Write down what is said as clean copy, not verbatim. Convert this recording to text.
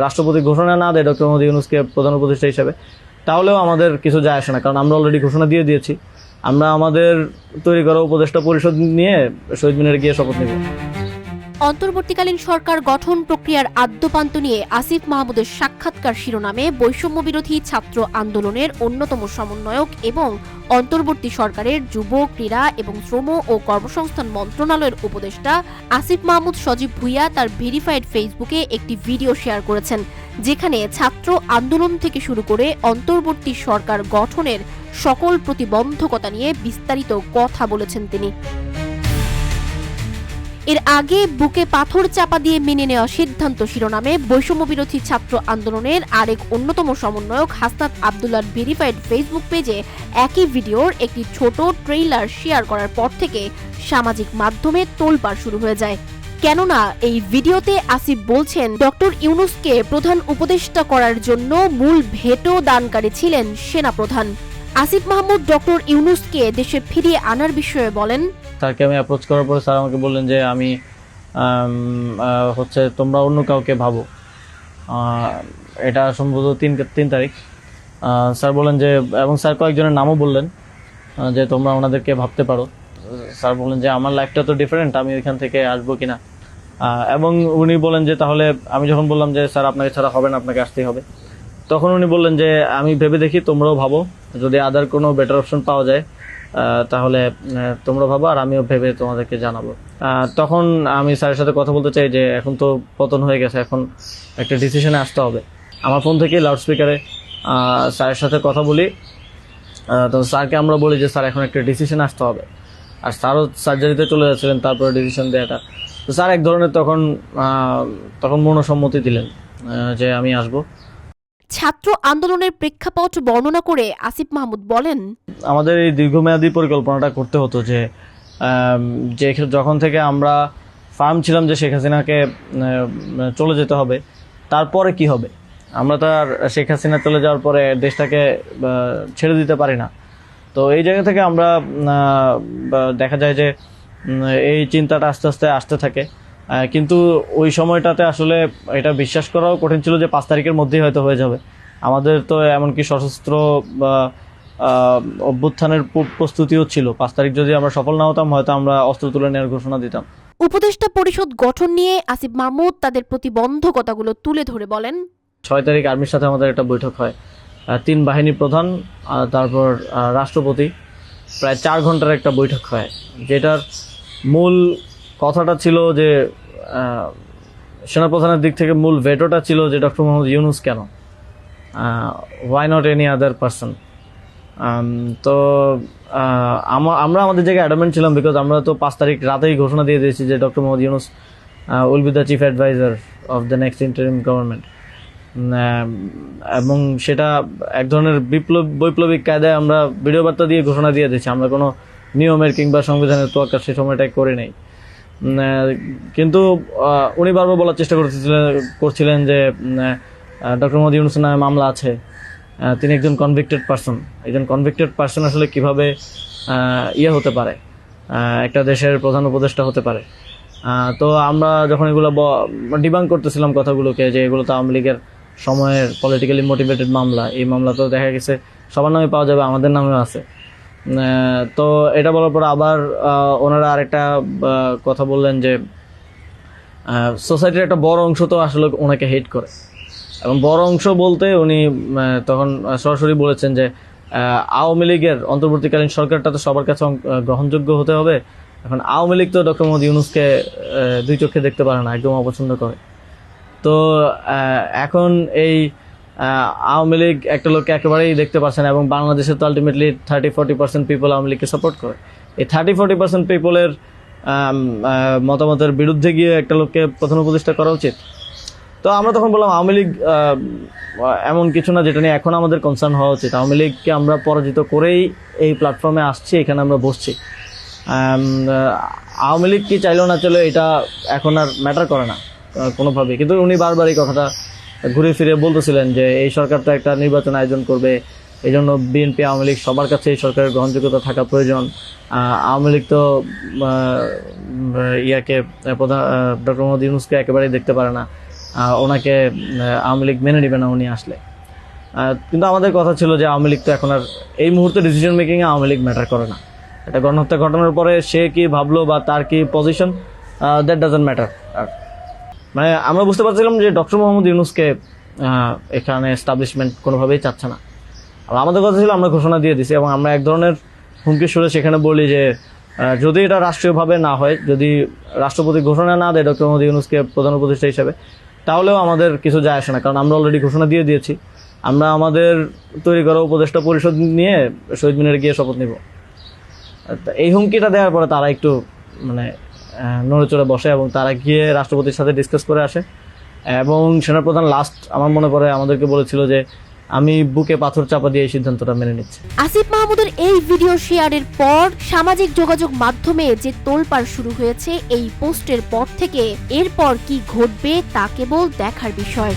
রাষ্ট্রপতি ঘোষণা না দেয় ডক্টর মোহাম্মদ ইউনূসকে প্রধান উপদেষ্টা হিসেবে, তাহলেও আমাদের কিছু যায় আসে না, কারণ আমরা অলরেডি ঘোষণা দিয়ে দিয়েছি। আমরা আমাদের তৈরি করা উপদেষ্টা পরিষদ নিয়ে শহীদ মিনারে গিয়ে শপথ নেব। অন্তর্বর্তীকালীন সরকার গঠন প্রক্রিয়ার আদ্যপান্ত নিয়ে আসিফ মাহমুদের সাক্ষাৎকার শিরোনামে বৈষম্য বিরোধী ছাত্র আন্দোলনের অন্যতম সমন্বয়ক এবং অন্তর্বর্তী সরকারের যুব, ক্রীড়া এবং শ্রম ও কর্মসংস্থান মন্ত্রণালয়ের উপদেষ্টা আসিফ মাহমুদ সজীব ভুঁইয়া তার ভেরিফাইড ফেসবুকে একটি ভিডিও শেয়ার করেছেন, যেখানে ছাত্র আন্দোলন থেকে শুরু করে অন্তর্বর্তী সরকার গঠনের সকল প্রতিবন্ধকতা নিয়ে বিস্তারিত কথা বলেছেন তিনি। এর আগে বুকে পাথর চাপা দিয়ে মেনে নেওয়া সিদ্ধান্ত শিরোনামে বৈষম্য বিরোধী ছাত্র আন্দোলনের আরেক অন্যতম সমন্বয়ক হাসনাত আব্দুল্লাহর ভেরিফাইড ফেসবুক পেজে একই ভিডিওর একটি ছোট ট্রেইলার শেয়ার করার পর থেকে সামাজিক মাধ্যমে তোলপাড় শুরু হয়ে যায়। কেননা এই ভিডিওতে আসিফ বলছেন ডক্টর ইউনূসকে প্রধান উপদেষ্টা করার জন্য মূল ভেটো দানকারী ছিলেন সেনাপ্রধান। আসিফ মাহমুদ ডক্টর ইউনূসকে দেশে ফিরিয়ে আনার বিষয়ে বলেন, স্যারকে আমি অ্যাপ্রোচ করার পরে স্যার আমাকে বললেন যে আমি হচ্ছে তোমরা অন্য কাউকে ভাবো। এটা সম্ভবত 3 তারিখ। স্যার বললেন যে, এবং স্যার কয়েকজনের নামও বললেন যে তোমরা ওনাদেরকে ভাবতে পারো। স্যার বললেন যে আমার লাইফটা তো ডিফারেন্ট, আমি ওইখান থেকে আসবো কিনা। এবং উনি বলেন যে তাহলে, আমি যখন বললাম যে স্যার আপনাকে ছাড়া হবে না, আপনাকে আসতেই হবে, তখন উনি বললেন যে আমি ভেবে দেখি, তোমরাও ভাবো, যদি আদার কোনো বেটার অপশন পাওয়া যায় তাহলে তোমরা ভাবো, আর আমিও ভেবে তোমাদেরকে জানাবো। তখন আমি স্যারের সাথে কথা বলতে চাই যে এখন তো পতন হয়ে গেছে, এখন একটা ডিসিশনে আসতে হবে। আমার ফোন থেকে লাউডস্পিকারে স্যারের সাথে কথা বলি, তো স্যারকে আমরা বলি যে স্যার এখন একটা ডিসিশনে আসতে হবে। আর স্যারও সার্জারিতে চলে যাচ্ছিলেন তারপরে ডিসিশন দেওয়াটা। তো স্যার এক ধরনের তখন মনসম্মতি দিলেন যে আমি আসবো। ছাত্র আন্দোলনের প্রেক্ষাপট বর্ণনা করে আসিফ মাহমুদ বলেন, আমাদের এই দীর্ঘমেয়াদী পরিকল্পনাটা করতে হতো যে যখন থেকে আমরা ফার্ম ছিলাম যে শেখ হাসিনাকে চলে যেতে হবে, তারপরে কি হবে। আমরা তো আর শেখ হাসিনা চলে যাওয়ার পরে দেশটাকে ছেড়ে দিতে পারি না। তো এই জায়গা থেকে আমরা দেখা যায় যে এই চিন্তাটা আস্তে আস্তে আসতে থাকে। কিন্তু ওই সময়টাতে আসলে এটা বিশ্বাস করাও কঠিন ছিল যে 5 তারিখের মধ্যেই হয়তো হয়ে যাবে। আমাদের তো এমনকি সশস্ত্র অভ্যুত্থানের প্রস্তুতিও ছিল। 5 তারিখ যদি আমরা সফল না হতাম, হয়তো আমরা অস্ত্র তুলে নেওয়ার ঘোষণা দিতাম। উপদেষ্টা পরিষদ গঠন নিয়ে আসিফ মাহমুদ তাদের প্রতিবন্ধকতাগুলো তুলে ধরে বলেন, 6 তারিখ আর্মির সাথে আমাদের একটা বৈঠক হয়, 3 বাহিনী প্রধান, তারপর রাষ্ট্রপতি, প্রায় 4 ঘন্টার একটা বৈঠক হয়, যেটার মূল কথাটা ছিল যে সেনাপ্রধানের দিক থেকে মূল ভেটোটা ছিল যে ডক্টর মোহাম্মদ ইউনূস কেন, why not any other person. তো আমরা আমাদের জায়গায় অ্যাডামেন্ট ছিলাম, বিকজ আমরা তো 5 তারিখ রাতেই ঘোষণা দিয়ে দিয়েছি যে doctor Muhammad Yunus will be the chief adviser of the next interim government. এবং সেটা এক ধরনের বৈপ্লবিক কায়দায় আমরা ভিডিও বার্তা দিয়ে ঘোষণা দিয়ে দিয়েছি। আমরা কোনো নিয়মের কিংবা সংবিধানের তোয়াক্কা সে সময়টাই করে নেই। কিন্তু উনি বারবার বলার চেষ্টা করছিলেন যে ডক্টর মোহাম্মদ ইউনূসের নামে মামলা আছে, তিনি একজন কনভিক্টেড পারসন। একজন কনভিক্টেড পারসন আসলে কিভাবে হতে পারে, একটা দেশের প্রধান উপদেষ্টা হতে পারে। তো আমরা যখন এগুলো ডিবাঙ্ক করতেছিলাম কথাগুলোকে, যে এগুলো তো আওয়ামী লীগের সময়ের পলিটিক্যালি মোটিভেটেড মামলা, এই মামলা তো দেখা গেছে সবার নামে পাওয়া যাবে, আমাদের নামেও আছে। তো এটা বলার পর আবার ওনারা আরেকটা কথা বললেন যে সোসাইটির একটা বড় অংশ তো আসলে ওনাকে হেট করে, এবং বড় অংশ বলতে উনি তখন সরাসরি বলেছেন যে আওয়ামী লীগের অন্তর্বর্তীকালীন সরকারটা তো সবার কাছে গ্রহণযোগ্য হতে হবে। এখন আওয়ামী লীগ তো ডক্টর মোহাম্মদ ইউনূসকে 2 চোখে দেখতে পারে না, একদম অপছন্দ করে। তো এখন এই আওয়ামী লীগ একটা লোককে একেবারেই দেখতে পারছে না, এবং বাংলাদেশে তো আলটিমেটলি 30-40% পিপল আওয়ামী লীগকে সাপোর্ট করে। এই 30-40% পিপলের মতামতের বিরুদ্ধে গিয়ে একটা লোককে প্রধান উপদেষ্টা করা উচিত। তো আমরা তখন বললাম আওয়ামী লীগ এমন কিছু না যেটা নিয়ে এখন আমাদের কনসার্ন হওয়া উচিত। আওয়ামী লীগকে আমরা পরাজিত করেই এই প্ল্যাটফর্মে আসছি, এখানে আমরা বসছি। আওয়ামী লীগ কি চাইলেও না চলে এটা এখন আর ম্যাটার করে না কোনোভাবেই। কিন্তু উনি বারবার এই কথাটা ঘুরে ফিরে বলতেছিলেন যে এই সরকার তো একটা নির্বাচন আয়োজন করবে, এই জন্য বিএনপি আওয়ামী লীগ সবার কাছে এই সরকারের গ্রহণযোগ্যতা থাকা প্রয়োজন। আওয়ামী লীগ তো ডক্টর মোহাম্মদ ইউনূসকে একেবারেই দেখতে পারে না। ওনাকে আওয়ামী লীগ মেনে নেবে না উনি আসলে। কিন্তু আমাদের কথা ছিল যে আওয়ামী লীগ তো এখন আর এই মুহূর্তে ডিসিশন মেকিংয়ে আওয়ামী লীগ ম্যাটার করে না। এটা গণহত্যা ঘটনার পরে সে কি ভাবলো বা তার কি পজিশন, দ্যাট ডাজন্ট ম্যাটার। আর মানে আমরা বুঝতে পারছিলাম যে ডক্টর মোহাম্মদ ইউনূসকে এখানে এস্টাবলিশমেন্ট কোনোভাবেই চাচ্ছে না। আর আমাদের কথা ছিল আমরা ঘোষণা দিয়ে দিছি এবং আমরা এক ধরনের হুমকি সুরে সেখানে বলি যে যদি এটা রাষ্ট্রীয়ভাবে না হয়, যদি রাষ্ট্রপতি ঘোষণা না দেয় ডক্টর মোহাম্মদ ইউনূসকে প্রধান উপদেষ্টা হিসেবে, তাহলেও আমাদের কিছু যায় আসে না, কারণ আমরা অলরেডি ঘোষণা দিয়ে দিয়েছি। আমরা আমাদের তৈরি করা উপদেষ্টা পরিষদ নিয়ে শহীদ মিনারে গিয়ে শপথ নিব। এই হুমকিটা দেওয়ার পরে তারা একটু মানে নড়েচড়ে বসে এবং তারা গিয়ে রাষ্ট্রপতির সাথে ডিসকাস করে আসে। এবং সেনাপ্রধান লাস্ট আমার মনে পড়ে আমাদেরকে বলেছিল যে আমি বুকে পাথর চাপা দিয়ে এই সিদ্ধান্তটা মেনে নিচ্ছি। আসিফ মাহমুদের এই ভিডিও শেয়ারের পর সামাজিক যোগাযোগ মাধ্যমে যে তোলপাড় শুরু হয়েছে এই পোস্টের পর থেকে, এরপর কি ঘটবে তা কেবল দেখার বিষয়।